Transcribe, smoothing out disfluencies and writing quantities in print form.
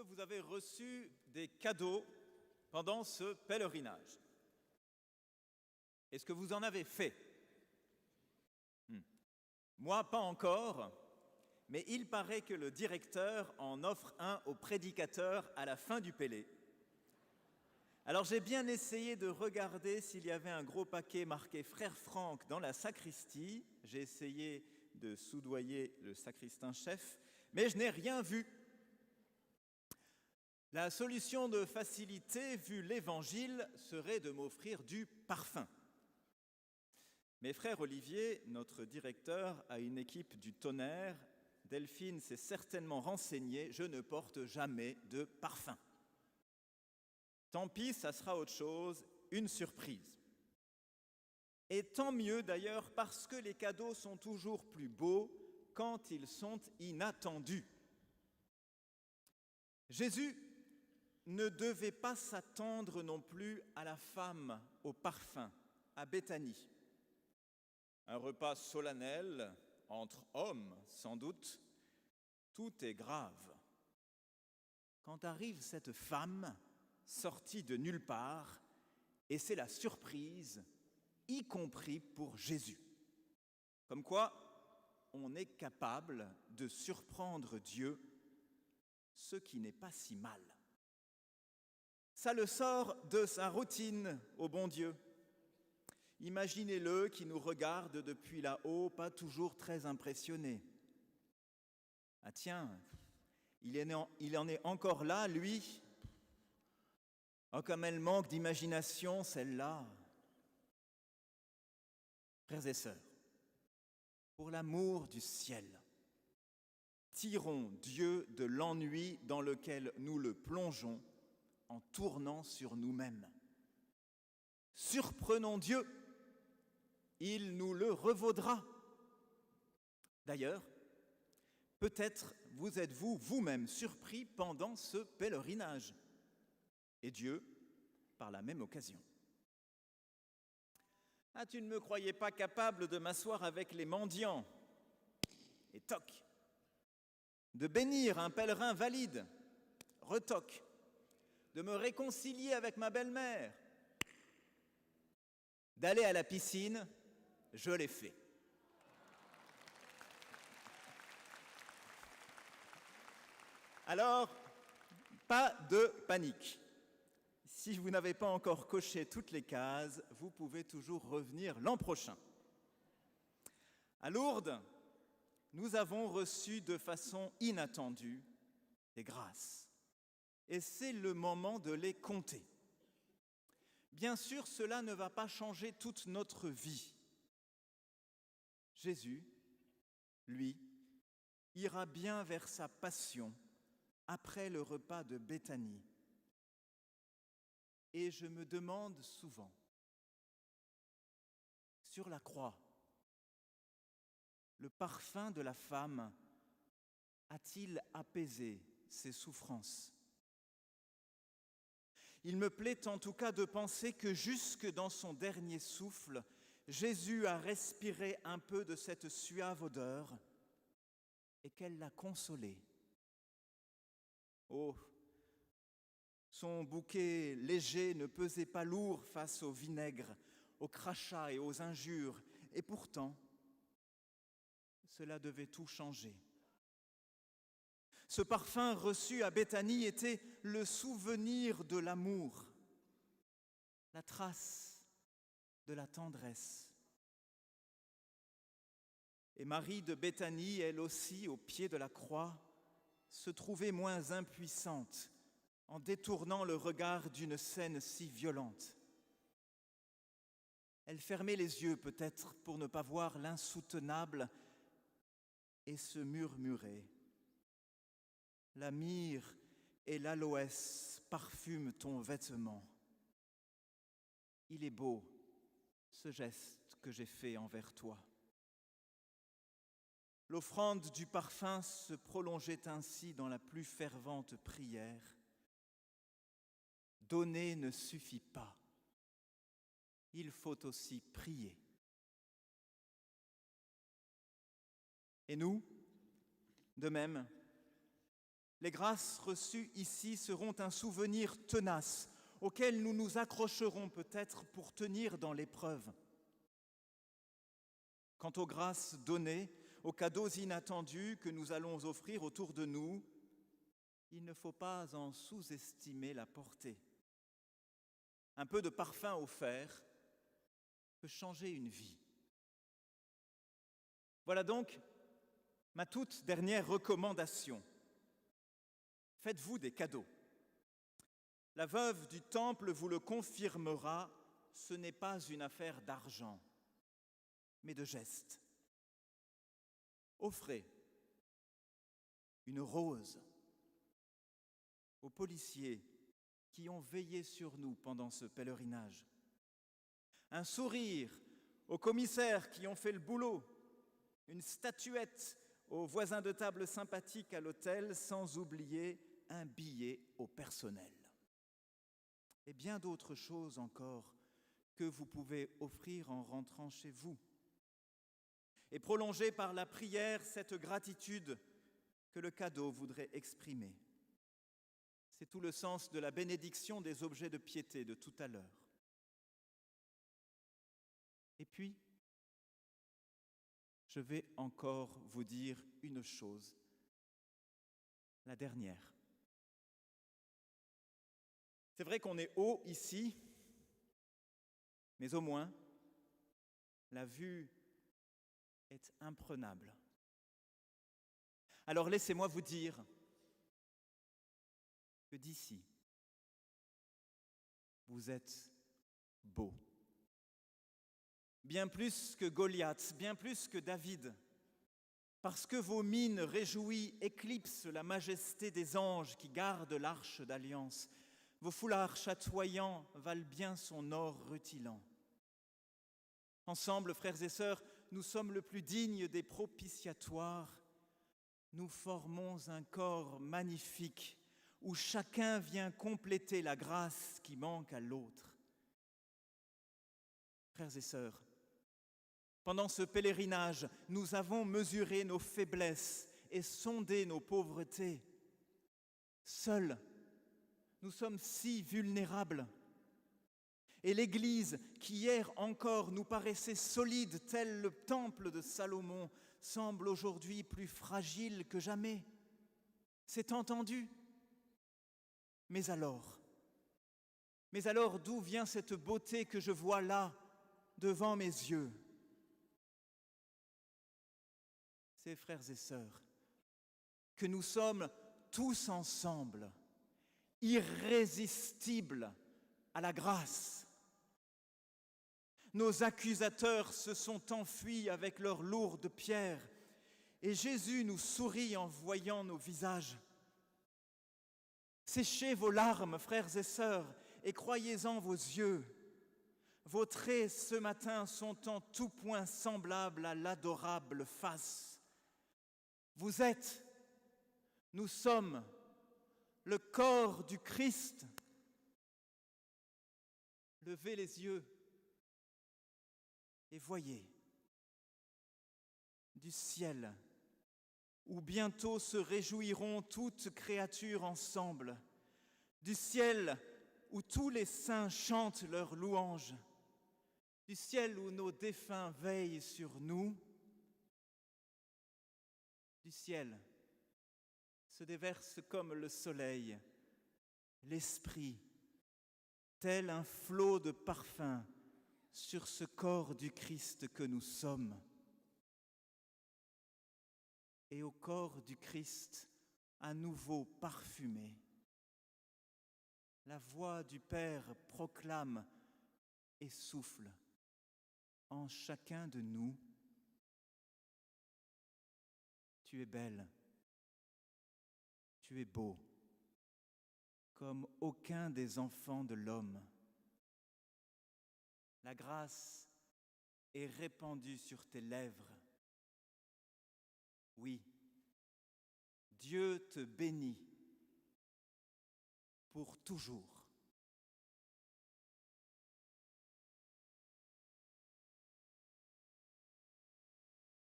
vous avez reçu des cadeaux pendant ce pèlerinage? Est-ce que vous en avez fait? Moi, pas encore, mais il paraît que le directeur en offre un au prédicateur à la fin du pélé. Alors j'ai bien essayé de regarder s'il y avait un gros paquet marqué Frère Franck dans la sacristie. J'ai essayé de soudoyer le sacristain-chef, mais je n'ai rien vu. La solution de facilité, vu l'Évangile, serait de m'offrir du parfum. Mais frère Olivier, notre directeur, a une équipe du tonnerre. Delphine s'est certainement renseignée, je ne porte jamais de parfum. Tant pis, ça sera autre chose, une surprise. Et tant mieux d'ailleurs, parce que les cadeaux sont toujours plus beaux quand ils sont inattendus. Jésus ne devait pas s'attendre non plus à la femme au parfum, à Béthanie. Un repas solennel, entre hommes sans doute, tout est grave. Quand arrive cette femme, sortie de nulle part, et c'est la surprise, y compris pour Jésus. Comme quoi, on est capable de surprendre Dieu, ce qui n'est pas si mal. Ça le sort de sa routine, au bon Dieu. Imaginez-le qui nous regarde depuis là-haut, pas toujours très impressionné. Ah tiens, il en est encore là, lui. Oh, comme elle manque d'imagination, celle-là. Frères et sœurs, pour l'amour du ciel, tirons Dieu de l'ennui dans lequel nous le plongeons en tournant sur nous-mêmes. Surprenons Dieu, il nous le revaudra. D'ailleurs, peut-être vous êtes-vous vous-même surpris pendant ce pèlerinage, et Dieu par la même occasion. Ah, tu ne me croyais pas capable de m'asseoir avec les mendiants, et toc, de bénir un pèlerin valide, retoc, de me réconcilier avec ma belle-mère, d'aller à la piscine, je l'ai fait. Alors, pas de panique. Si vous n'avez pas encore coché toutes les cases, vous pouvez toujours revenir l'an prochain. À Lourdes, nous avons reçu de façon inattendue des grâces. Et c'est le moment de les compter. Bien sûr, cela ne va pas changer toute notre vie. Jésus, lui, ira bien vers sa passion après le repas de Béthanie. Et je me demande souvent, sur la croix, le parfum de la femme a-t-il apaisé ses souffrances? Il me plaît en tout cas de penser que jusque dans son dernier souffle, Jésus a respiré un peu de cette suave odeur et qu'elle l'a consolé. Oh, son bouquet léger ne pesait pas lourd face au vinaigre, aux crachats et aux injures, et pourtant, cela devait tout changer. Ce parfum reçu à Béthanie était le souvenir de l'amour, la trace de la tendresse. Et Marie de Béthanie, elle aussi, au pied de la croix, se trouvait moins impuissante en détournant le regard d'une scène si violente. Elle fermait les yeux peut-être pour ne pas voir l'insoutenable et se murmurait. La myrrhe et l'aloès parfument ton vêtement. Il est beau, ce geste que j'ai fait envers toi. L'offrande du parfum se prolongeait ainsi dans la plus fervente prière. Donner ne suffit pas. Il faut aussi prier. Et nous, de même, Les grâces reçues ici seront un souvenir tenace auquel nous nous accrocherons peut-être pour tenir dans l'épreuve. Quant aux grâces données, aux cadeaux inattendus que nous allons offrir autour de nous, il ne faut pas en sous-estimer la portée. Un peu de parfum offert peut changer une vie. Voilà donc ma toute dernière recommandation. Faites-vous des cadeaux. La veuve du temple vous le confirmera, ce n'est pas une affaire d'argent, mais de gestes. Offrez une rose aux policiers qui ont veillé sur nous pendant ce pèlerinage, un sourire aux commissaires qui ont fait le boulot, une statuette aux voisins de table sympathiques à l'hôtel, sans oublier un billet au personnel. Et bien d'autres choses encore que vous pouvez offrir en rentrant chez vous. Et prolonger par la prière cette gratitude que le cadeau voudrait exprimer. C'est tout le sens de la bénédiction des objets de piété de tout à l'heure. Et puis, je vais encore vous dire une chose, la dernière. C'est vrai qu'on est haut ici, mais au moins, la vue est imprenable. Alors laissez-moi vous dire que d'ici, vous êtes beau. Bien plus que Goliath, bien plus que David, parce que vos mines réjouies éclipsent la majesté des anges qui gardent l'arche d'alliance. Vos foulards chatoyants valent bien son or rutilant. Ensemble, frères et sœurs, nous sommes le plus dignes des propitiatoires. Nous formons un corps magnifique où chacun vient compléter la grâce qui manque à l'autre. Frères et sœurs, pendant ce pèlerinage, nous avons mesuré nos faiblesses et sondé nos pauvretés. Seuls, nous sommes si vulnérables. Et l'Église, qui hier encore nous paraissait solide, tel le temple de Salomon, semble aujourd'hui plus fragile que jamais. C'est entendu. Mais alors, d'où vient cette beauté que je vois là, devant mes yeux ? C'est, frères et sœurs, que nous sommes tous ensemble, irrésistibles à la grâce. Nos accusateurs se sont enfuis avec leurs lourdes pierres, et Jésus nous sourit en voyant nos visages. Séchez vos larmes, frères et sœurs, et croyez-en vos yeux. Vos traits ce matin sont en tout point semblables à l'adorable face. Vous êtes, nous sommes, le corps du Christ. Levez les yeux et voyez du ciel, où bientôt se réjouiront toutes créatures ensemble, du ciel où tous les saints chantent leurs louanges, du ciel où nos défunts veillent sur nous, du ciel se déverse comme le soleil l'Esprit, tel un flot de parfum sur ce corps du Christ que nous sommes. Et au corps du Christ, à nouveau parfumé, la voix du Père proclame et souffle en chacun de nous. Tu es belle, tu es beau, comme aucun des enfants de l'homme. La grâce est répandue sur tes lèvres. Oui, Dieu te bénit pour toujours.